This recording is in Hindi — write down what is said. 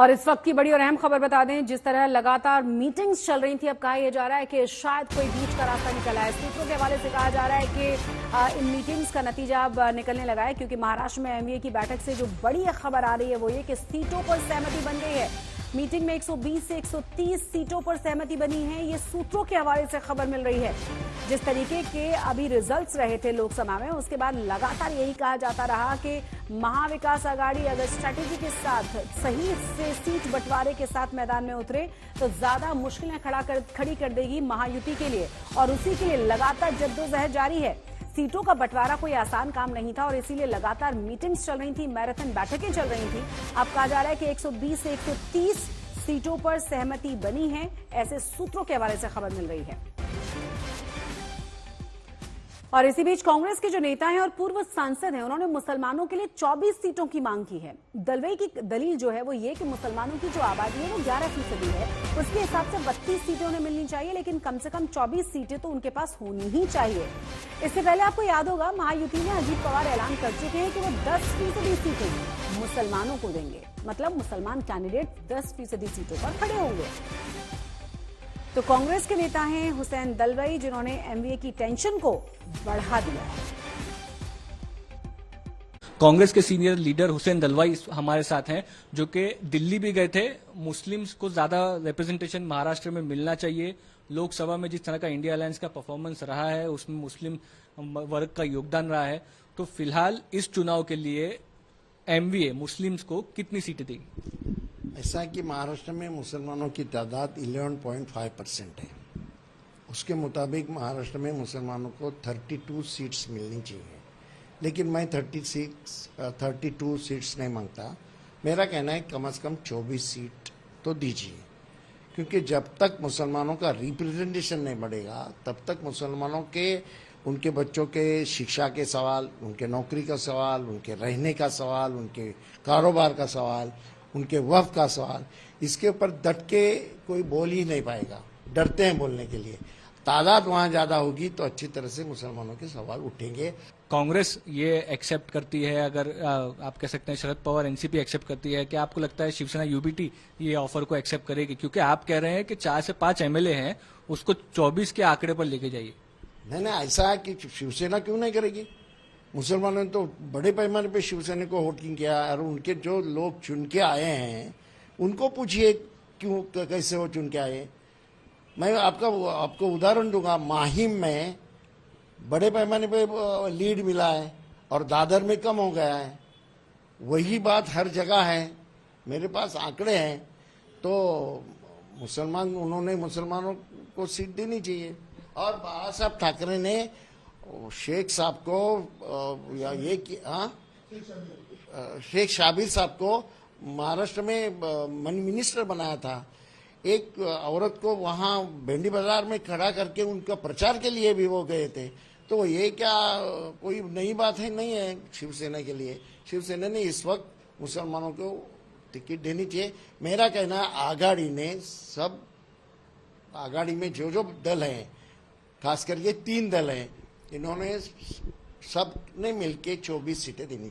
और इस वक्त की बड़ी और अहम खबर बता दें, जिस तरह लगातार मीटिंग्स चल रही थी, अब कहा यह जा रहा है कि शायद कोई बीच का रास्ता निकला है। सूत्रों के हवाले से कहा जा रहा है कि इन मीटिंग्स का नतीजा अब निकलने लगा है, क्योंकि महाराष्ट्र में एमवीए की बैठक से जो बड़ी खबर आ रही है वो ये कि सीटों पर सहमति बन गई है। मीटिंग में 120 से 130 सीटों पर सहमति बनी है। ये सूत्रों के हवाले से खबर मिल रही है। जिस तरीके के अभी रिजल्ट्स रहे थे लोकसभा में, उसके बाद लगातार यही कहा जाता रहा कि महाविकास आघाड़ी अगर स्ट्रैटेजी के साथ सही से सीट बंटवारे के साथ मैदान में उतरे तो ज्यादा मुश्किलें खड़ी कर देगी महायुति के लिए, और उसी के लिए लगातार जद्दोजहद जारी है। सीटों का बंटवारा कोई आसान काम नहीं था और इसीलिए लगातार मीटिंग्स चल रही थी, मैराथन बैठकें चल रही थी। अब कहा जा रहा है कि 120 से 130 सीटों पर सहमति बनी है, ऐसे सूत्रों के हवाले से खबर मिल रही है। और इसी बीच कांग्रेस के जो नेता हैं और पूर्व सांसद हैं, उन्होंने मुसलमानों के लिए 24 सीटों की मांग की है। दलवई की दलील जो है वो ये कि मुसलमानों की जो आबादी है वो 11% है, उसके हिसाब से 32 सीटें उन्हें मिलनी चाहिए, लेकिन कम से कम 24 सीटें तो उनके पास होनी ही चाहिए। इससे पहले आपको याद होगा, महायुति ने अजीत पवार ऐलान कर चुके हैं कि वो 10% सीटें मुसलमानों को देंगे, मतलब मुसलमान कैंडिडेट 10% सीटों पर खड़े होंगे। तो कांग्रेस के नेता हैं हुसैन दलवई, जिन्होंने एमवीए की टेंशन को बढ़ा दिया है। कांग्रेस के सीनियर लीडर हुसैन दलवाई हमारे साथ हैं, जो कि दिल्ली भी गए थे। मुस्लिम्स को ज्यादा रिप्रेजेंटेशन महाराष्ट्र में मिलना चाहिए। लोकसभा में जिस तरह का इंडिया अलायंस का परफॉर्मेंस रहा है, उसमें मुस्लिम वर्ग का योगदान रहा है। तो फिलहाल इस चुनाव के लिए एमवीए मुस्लिम्स को कितनी सीटें देगी? ऐसा है कि महाराष्ट्र में मुसलमानों की तादाद 11.5% है। उसके मुताबिक महाराष्ट्र में मुसलमानों को 32 सीट्स मिलनी चाहिए, लेकिन मैं 32 सीट्स नहीं मांगता। मेरा कहना है कम से कम 24 सीट तो दीजिए, क्योंकि जब तक मुसलमानों का रिप्रेजेंटेशन नहीं बढ़ेगा तब तक मुसलमानों के, उनके बच्चों के शिक्षा के सवाल, उनके नौकरी का सवाल, उनके रहने का सवाल, उनके कारोबार का सवाल, उनके वफ़ का सवाल, इसके ऊपर डट के कोई बोल ही नहीं पाएगा। डरते हैं बोलने के लिए। तादाद वहां ज्यादा होगी तो अच्छी तरह से मुसलमानों के सवाल उठेंगे। कांग्रेस ये एक्सेप्ट करती है, अगर आप कह सकते हैं शरद पवार एनसीपी एक्सेप्ट करती है, कि आपको लगता है शिवसेना यूबीटी ये ऑफर को एक्सेप्ट करेगी? क्योंकि आप कह रहे हैं कि 4 से 5 एमएलए हैं, उसको 24 के आंकड़े पर लेके जाइए। नहीं, ऐसा है कि शिवसेना क्यों नहीं करेगी? मुसलमानों ने तो बड़े पैमाने पे शिवसेना को वोटिंग किया, और उनके जो लोग चुन के आए हैं उनको पूछिए क्यों, कैसे वो चुन के आए। मैं आपको उदाहरण दूंगा। माहिम में बड़े पैमाने पे लीड मिला है और दादर में कम हो गया है। वही बात हर जगह है, मेरे पास आंकड़े हैं। तो उन्होंने मुसलमानों को सीट देनी चाहिए। और बाला साहब ठाकरे ने शेख साहब को शेख शाबिर साहब को महाराष्ट्र में मिनिस्टर बनाया था। एक औरत को वहां भेंडी बाजार में खड़ा करके उनका प्रचार के लिए भी वो गए थे। तो ये क्या कोई नई बात है? नहीं है शिवसेना के लिए। शिवसेना ने इस वक्त मुसलमानों को टिकट देनी चाहिए। मेरा कहना, आघाड़ी में जो दल हैं, खास करके 3 दल हैं, इन्होंने सब ने मिलके 24 सीटें देनी चाहिए।